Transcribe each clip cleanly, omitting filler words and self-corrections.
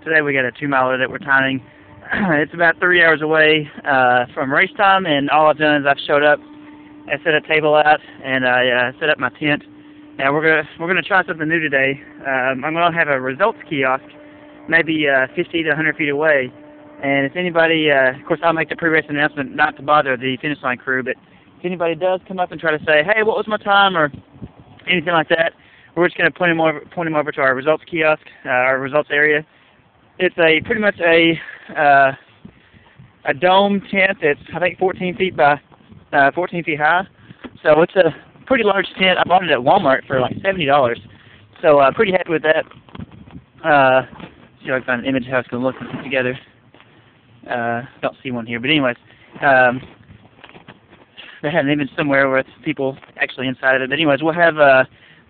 Today we got a 2-miler that we're timing. It's about 3 hours away from race time, and all I've done is I've showed up, I set a table out, and I set up my tent. Now we're gonna try something new today. I'm gonna have a results kiosk, maybe 50 to 100 feet away. And if anybody, of course, I'll make the pre-race announcement not to bother the finish line crew, but if anybody does come up and try to say, "Hey, what was my time?" or anything like that, we're just gonna point them over to our results kiosk, our results area. It's pretty much a dome tent that's, I think, 14 feet by 14 feet high. So it's a pretty large tent. I bought it at Walmart for like $70. So pretty happy with that. See if I can find an image of how it's going to look together. Don't see one here, but anyways, they had an image somewhere with people actually inside of it. But anyways, we'll have the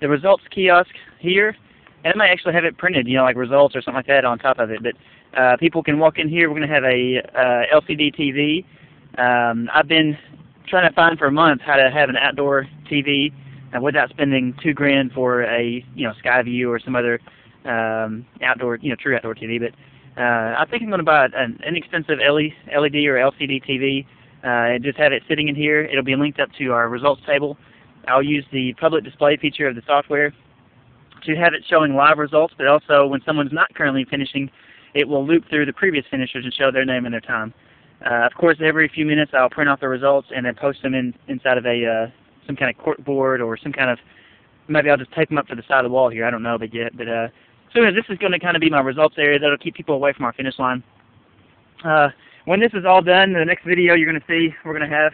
results kiosk here. And I might actually have it printed, like results or something like that on top of it. But people can walk in here. We're going to have a LCD TV. I've been trying to find for a month how to have an outdoor TV without spending $2,000 for a Skyview or some other outdoor, true outdoor TV. But I think I'm going to buy an inexpensive LED or LCD TV and just have it sitting in here. It'll be linked up to our results table. I'll use the public display feature of the software to have it showing live results, but also when someone's not currently finishing, it will loop through the previous finishers and show their name and their time. Of course, every few minutes I'll print off the results and then post them inside of some kind of corkboard or some kind of, maybe I'll just tape them up to the side of the wall here. I don't know but yet. But so this is going to kind of be my results area. That'll keep people away from our finish line. When this is all done, the next video you're going to see, we're going to have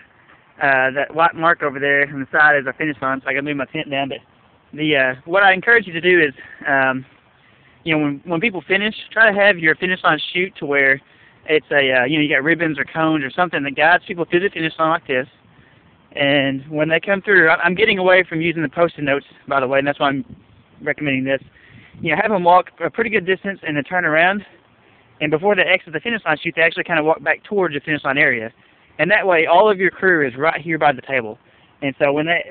that white mark over there on the side as our finish line. So I got to move my tent down, but what I encourage you to do is, when people finish, try to have your finish line chute to where it's you got ribbons or cones or something that guides people through the finish line like this. And when they come through, I'm getting away from using the post-it notes, by the way, and that's why I'm recommending this. Have them walk a pretty good distance and then turn around. And before they exit the finish line chute, they actually kind of walk back towards the finish line area. And that way, all of your crew is right here by the table. And so when they,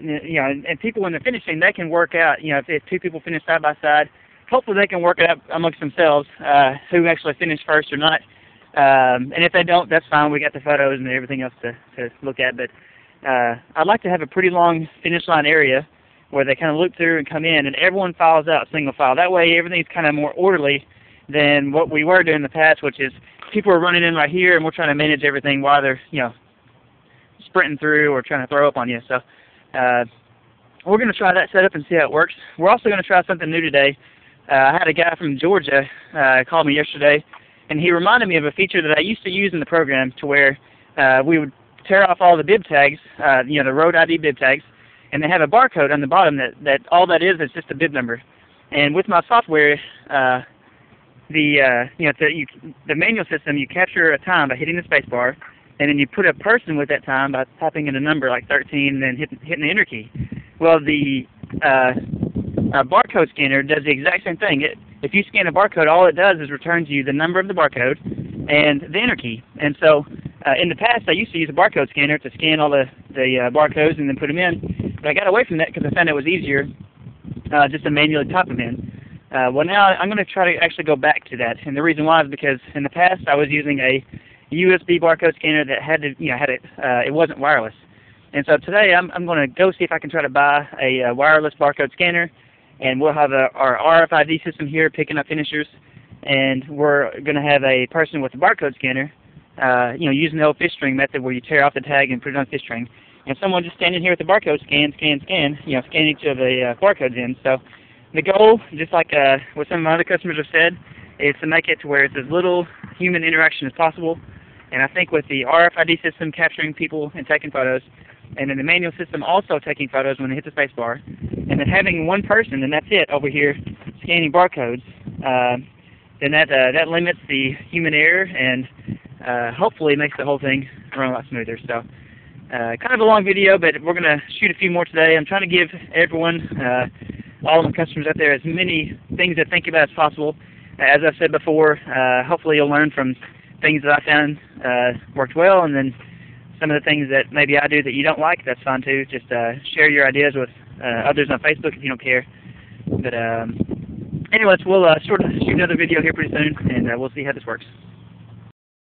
and people when they're finishing, they can work out, if two people finish side by side, hopefully they can work it out amongst themselves who actually finished first or not. And if they don't, that's fine. We got the photos and everything else to look at. But I'd like to have a pretty long finish line area where they kind of loop through and come in, and everyone files out single file. That way, everything's kind of more orderly than what we were doing in the past, which is people are running in right here, and we're trying to manage everything while they're, sprinting through or trying to throw up on you. So we're going to try that setup and see how it works. We're also going to try something new today. I had a guy from Georgia call me yesterday, and he reminded me of a feature that I used to use in the program to where we would tear off all the bib tags, the road ID bib tags, and they have a barcode on the bottom that all that is just a bib number. And with my software, the manual system, you capture a time by hitting the space bar, and then you put a person with that time by typing in a number like 13 and then hitting the enter key. Well, the barcode scanner does the exact same thing. If you scan a barcode, all it does is returns you the number of the barcode and the enter key. And so in the past, I used to use a barcode scanner to scan all the barcodes and then put them in. But I got away from that because I found it was easier just to manually type them in. Well, now I'm going to try to actually go back to that. And the reason why is because in the past I was using a USB barcode scanner that had to, it wasn't wireless. And so today I'm going to go see if I can try to buy a wireless barcode scanner, and we'll have our RFID system here picking up finishers, and we're going to have a person with a barcode scanner, using the old fish string method where you tear off the tag and put it on fish string, and someone just standing here with the barcode scanning each of the barcodes in. So the goal, just like what some of my other customers have said, is to make it to where it's as little human interaction as possible. And I think with the RFID system capturing people and taking photos, and then the manual system also taking photos when they hit the space bar, and then having one person, and that's it, over here scanning barcodes, then that limits the human error and hopefully makes the whole thing run a lot smoother. So kind of a long video, but we're going to shoot a few more today. I'm trying to give everyone, all of my customers out there, as many things to think about as possible. As I've said before, hopefully you'll learn from things that I found worked well, and then some of the things that maybe I do that you don't like, that's fine too. Just share your ideas with others on Facebook if you don't care. But anyways, we'll shoot another video here pretty soon, and we'll see how this works.